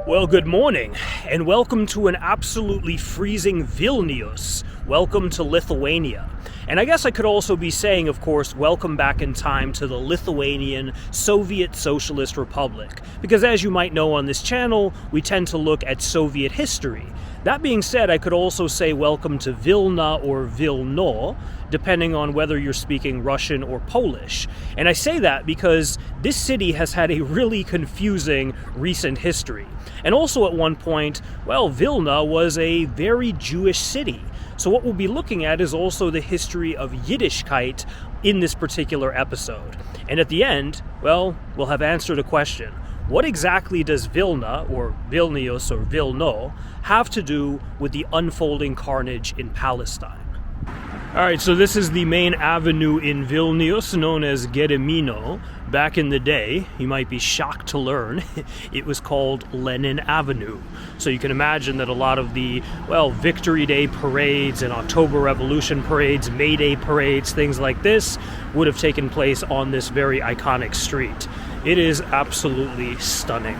Well, good morning, and welcome to an absolutely freezing Vilnius. Welcome to Lithuania. And I guess I could also be saying, of course, welcome back in time to the Lithuanian Soviet Socialist Republic. Because as you might know on this channel, we tend to look at Soviet history. That being said, I could also say welcome to Vilna or Vilno, depending on whether you're speaking Russian or Polish. And I say that because this city has had a really confusing recent history. And also at one point, well, Vilna was a very Jewish city. So what we'll be looking at is also the history of Yiddishkeit in this particular episode. And at the end, well, we'll have answered a question. What exactly does Vilna, or Vilnius, or Vilno, have to do with the unfolding carnage in Palestine? Alright, so this is the main avenue in Vilnius, known as Gedimino. Back in the day, you might be shocked to learn, it was called Lenin Avenue. So you can imagine that a lot of the, well, Victory Day parades and October Revolution parades, May Day parades, things like this, would have taken place on this very iconic street. It is absolutely stunning.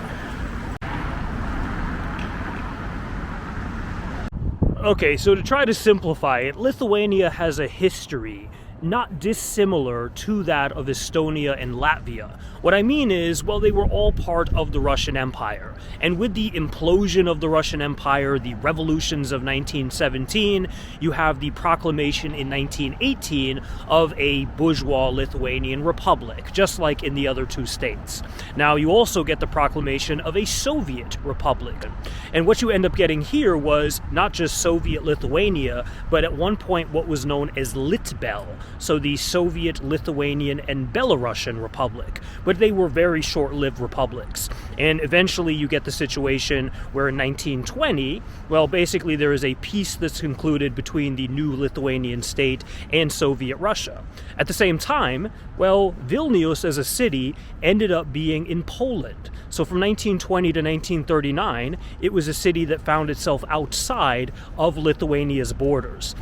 Okay, so to try to simplify it, Lithuania has a history not dissimilar to that of Estonia and Latvia. What I mean is, well, they were all part of the Russian Empire. And with the implosion of the Russian Empire, the revolutions of 1917, you have the proclamation in 1918 of a bourgeois Lithuanian republic, just like in the other two states. Now, you also get the proclamation of a Soviet republic. And what you end up getting here was not just Soviet Lithuania, but at one point what was known as Litbel, so the Soviet, Lithuanian, and Belarusian Republic. But they were very short-lived republics. And eventually you get the situation where in 1920, well, basically there is a peace that's concluded between the new Lithuanian state and Soviet Russia. At the same time, well, Vilnius as a city ended up being in Poland. So from 1920 to 1939, it was a city that found itself outside of Lithuania's borders.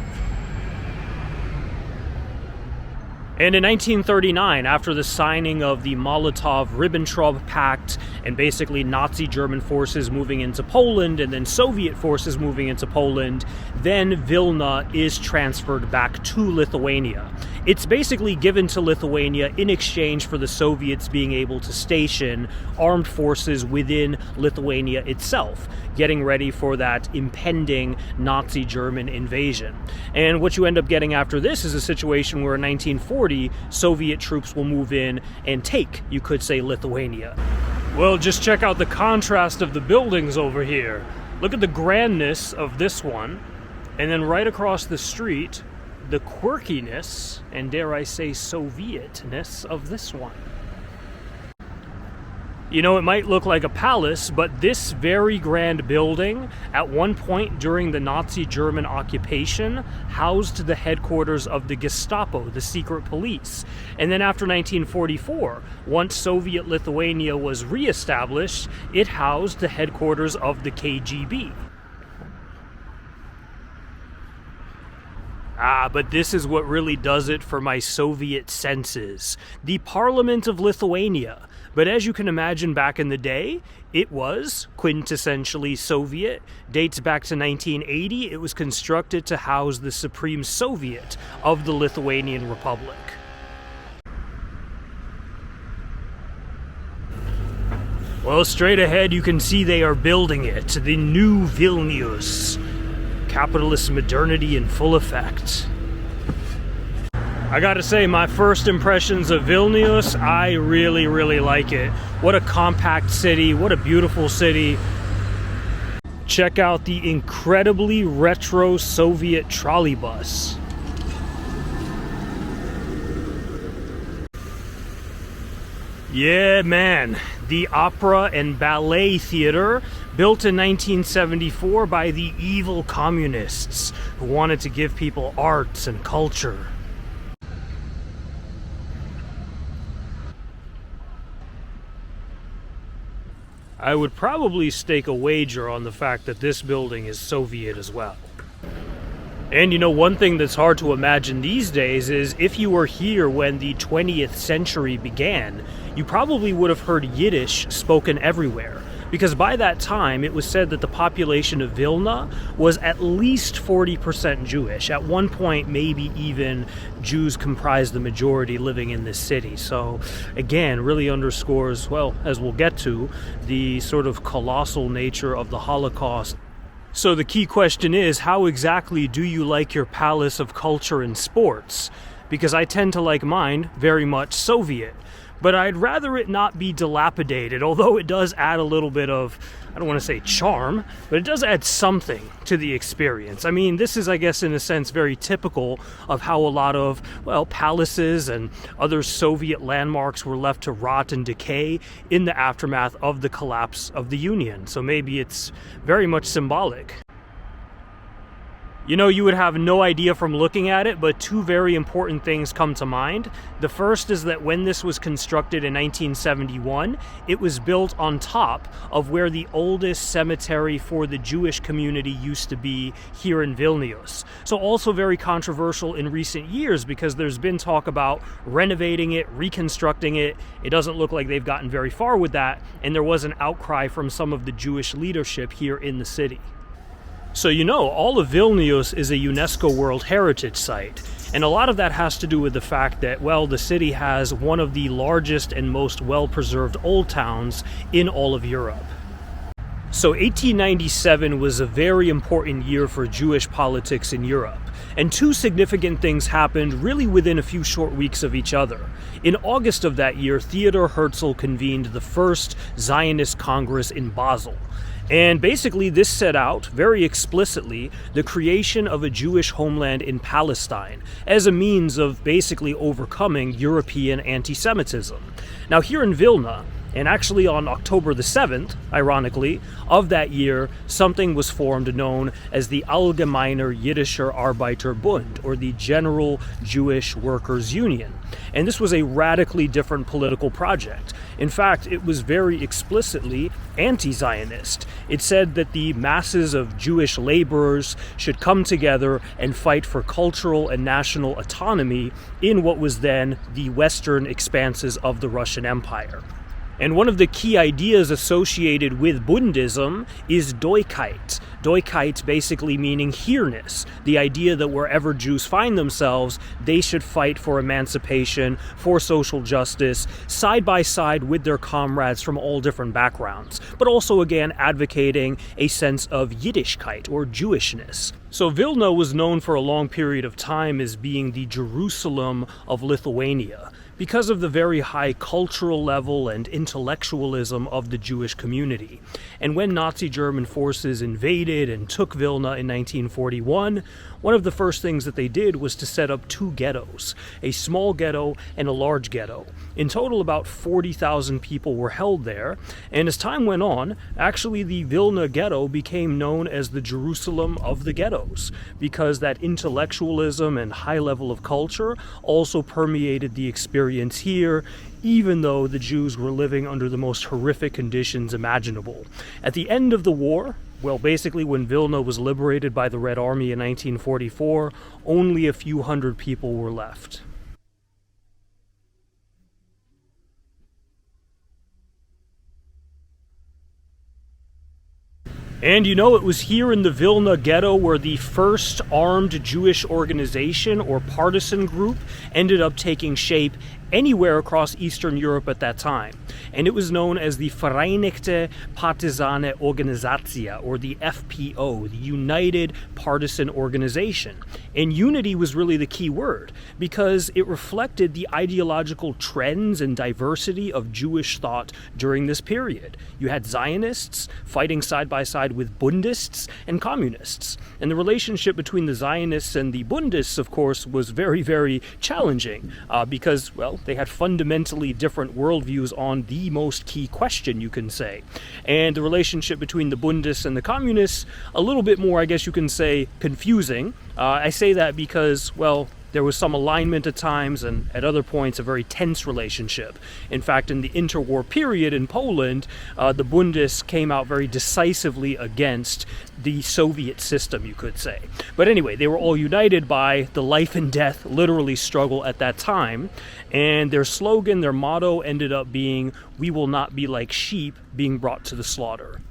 And in 1939, after the signing of the Molotov-Ribbentrop Pact and basically Nazi German forces moving into Poland and then Soviet forces moving into Poland, then Vilna is transferred back to Lithuania. It's basically given to Lithuania in exchange for the Soviets being able to station armed forces within Lithuania itself, getting ready for that impending Nazi German invasion. And what you end up getting after this is a situation where in 1940, Soviet troops will move in and take, you could say, Lithuania. Well, just check out the contrast of the buildings over here. Look at the grandness of this one, and then right across the street, the quirkiness, and dare I say Sovietness, of this one. You know, it might look like a palace, but this very grand building, at one point during the Nazi German occupation, housed the headquarters of the Gestapo, the secret police. And then after 1944, once Soviet Lithuania was re-established, it housed the headquarters of the KGB. But this is what really does it for my Soviet senses. The Parliament of Lithuania. But as you can imagine back in the day, it was quintessentially Soviet. Dates back to 1980. It was constructed to house the Supreme Soviet of the Lithuanian Republic. Well, straight ahead you can see they are building it. The new Vilnius. Capitalist modernity in full effect. I gotta say, my first impressions of Vilnius, I really, really like it. What a compact city, what a beautiful city. Check out the incredibly retro Soviet trolleybus. Yeah, man, the Opera and Ballet Theater, built in 1974 by the evil communists who wanted to give people arts and culture. I would probably stake a wager on the fact that this building is Soviet as well. And you know, one thing that's hard to imagine these days is if you were here when the 20th century began, you probably would have heard Yiddish spoken everywhere. because by that time it was said that the population of Vilna was at least 40% Jewish. At one point, maybe even Jews comprised the majority living in this city. So again, really underscores, well, as we'll get to, the sort of colossal nature of the Holocaust. So the key question is, how exactly do you like your palace of culture and sports? Because I tend to like mine very much Soviet. But I'd rather it not be dilapidated, although it does add a little bit of, I don't want to say charm, but it does add something to the experience. I mean, this is, I guess, in a sense, very typical of how a lot of, well, palaces and other Soviet landmarks were left to rot and decay in the aftermath of the collapse of the Union. So maybe it's very much symbolic. You know, you would have no idea from looking at it, but two very important things come to mind. The first is that when this was constructed in 1971, it was built on top of where the oldest cemetery for the Jewish community used to be here in Vilnius. So also very controversial in recent years because there's been talk about renovating it, reconstructing it. It doesn't look like they've gotten very far with that, and there was an outcry from some of the Jewish leadership here in the city. So you know, all of Vilnius is a UNESCO World Heritage Site, and a lot of that has to do with the fact that, well, the city has one of the largest and most well-preserved old towns in all of Europe. So 1897 was a very important year for Jewish politics in Europe, and two significant things happened really within a few short weeks of each other. In August of that year, Theodor Herzl convened the first Zionist Congress in Basel. And basically this set out, very explicitly, the creation of a Jewish homeland in Palestine as a means of basically overcoming European anti-Semitism. Now here in Vilna, and actually on October the 7th, ironically, of that year, something was formed known as the Allgemeiner Jiddischer Arbeiter Bund, or the General Jewish Workers Union. And this was a radically different political project. In fact, it was very explicitly anti-Zionist. It said that the masses of Jewish laborers should come together and fight for cultural and national autonomy in what was then the western expanses of the Russian Empire. And one of the key ideas associated with Bundism is Deutschheit. Deutschheit basically meaning here-ness, the idea that wherever Jews find themselves, they should fight for emancipation, for social justice, side by side with their comrades from all different backgrounds, but also again advocating a sense of Yiddishkeit or Jewishness. So Vilna was known for a long period of time as being the Jerusalem of Lithuania, because of the very high cultural level and intellectualism of the Jewish community. And when Nazi German forces invaded and took Vilna in 1941, one of the first things that they did was to set up two ghettos, a small ghetto and a large ghetto. In total, about 40,000 people were held there, and as time went on, actually the Vilna ghetto became known as the Jerusalem of the ghettos, because that intellectualism and high level of culture also permeated the experience here, even though the Jews were living under the most horrific conditions imaginable. At the end of the war, well, basically when Vilna was liberated by the Red Army in 1944, only a few hundred people were left. And you know, it was here in the Vilna ghetto where the first armed Jewish organization or partisan group ended up taking shape anywhere across Eastern Europe at that time. And it was known as the Vereinigte Partisane Organisatia, or the FPO, the United Partisan Organization. And unity was really the key word, because it reflected the ideological trends and diversity of Jewish thought during this period. You had Zionists fighting side by side with Bundists and communists. And the relationship between the Zionists and the Bundists, of course, was very, very challenging, because, well, they had fundamentally different worldviews on the most key question, you can say. And the relationship between the Bundists and the communists, a little bit more, I guess you can say, confusing. I say that because, well, There was some alignment at times, and at other points a very tense relationship. In fact, in the interwar period in Poland, the Bundists came out very decisively against the Soviet system, you could say. But anyway, they were all united by the life and death, literally, struggle at that time. And their slogan, their motto ended up being, "We will not be like sheep being brought to the slaughter."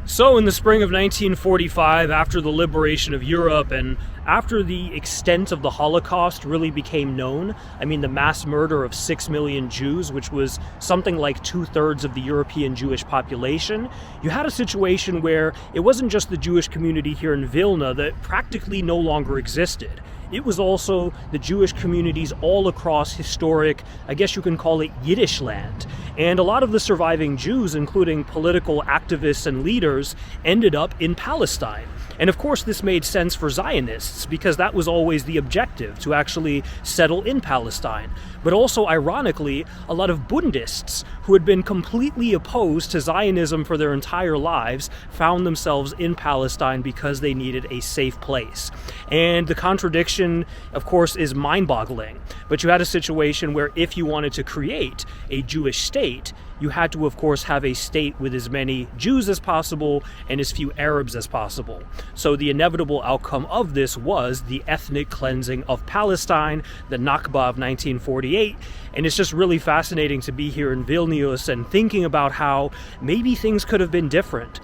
So in the spring of 1945, after the liberation of Europe and after the extent of the Holocaust really became known, I mean the mass murder of 6 million Jews, which was something like 2/3 of the European Jewish population, you had a situation where it wasn't just the Jewish community here in Vilna that practically no longer existed. It was also the Jewish communities all across historic, I guess you can call it Yiddish land. And a lot of the surviving Jews, including political activists and leaders, ended up in Palestine. And of course this made sense for Zionists because that was always the objective, to actually settle in Palestine. But also, ironically, a lot of Bundists who had been completely opposed to Zionism for their entire lives found themselves in Palestine because they needed a safe place. And the contradiction, of course, is mind-boggling. But you had a situation where if you wanted to create a Jewish state, you had to, of course, have a state with as many Jews as possible and as few Arabs as possible. So the inevitable outcome of this was the ethnic cleansing of Palestine, the Nakba of 1948. And it's just really fascinating to be here in Vilnius and thinking about how maybe things could have been different.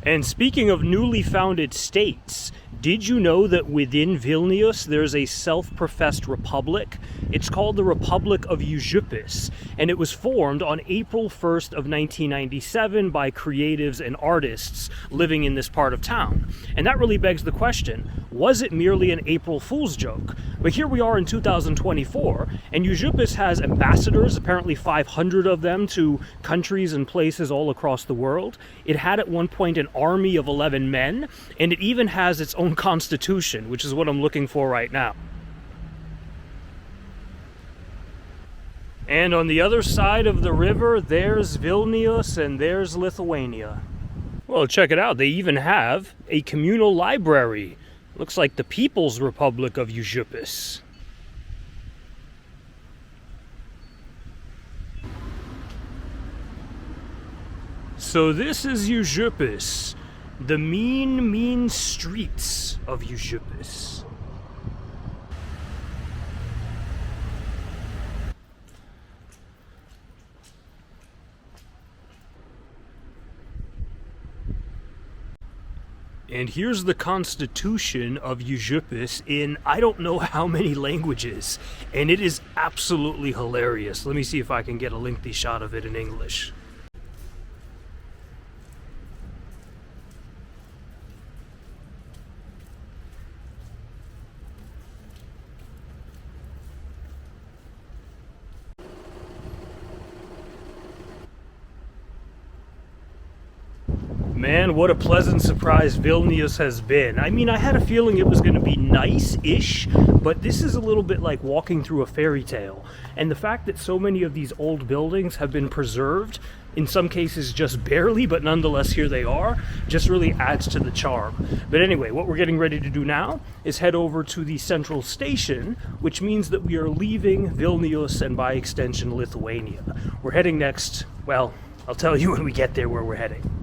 And speaking of newly founded states, did you know that within Vilnius there's a self-professed republic? It's called the Republic of Užupis, and it was formed on April 1st of 1997 by creatives and artists living in this part of town. And that really begs the question, was it merely an April Fool's joke? But here we are in 2024, and Užupis has ambassadors, apparently 500 of them, to countries and places all across the world. It had at one point an army of 11 men, and it even has its own constitution, which is what I'm looking for right now. And on the other side of the river, there's Vilnius and there's Lithuania. Well, check it out. They even have a communal library. Looks like the People's Republic of Užupis. So this is Užupis, the mean streets of Užupis. And here's the constitution of Užupis in I don't know how many languages, and it is absolutely hilarious. Let me see if I can get a lengthy shot of it in English. Man, what a pleasant surprise Vilnius has been. I mean, I had a feeling it was going to be nice-ish, but this is a little bit like walking through a fairy tale. And the fact that so many of these old buildings have been preserved, in some cases just barely, but nonetheless here they are, just really adds to the charm. But anyway, what we're getting ready to do now is head over to the central station, which means that we are leaving Vilnius and by extension Lithuania. We're heading next, well, I'll tell you when we get there where we're heading.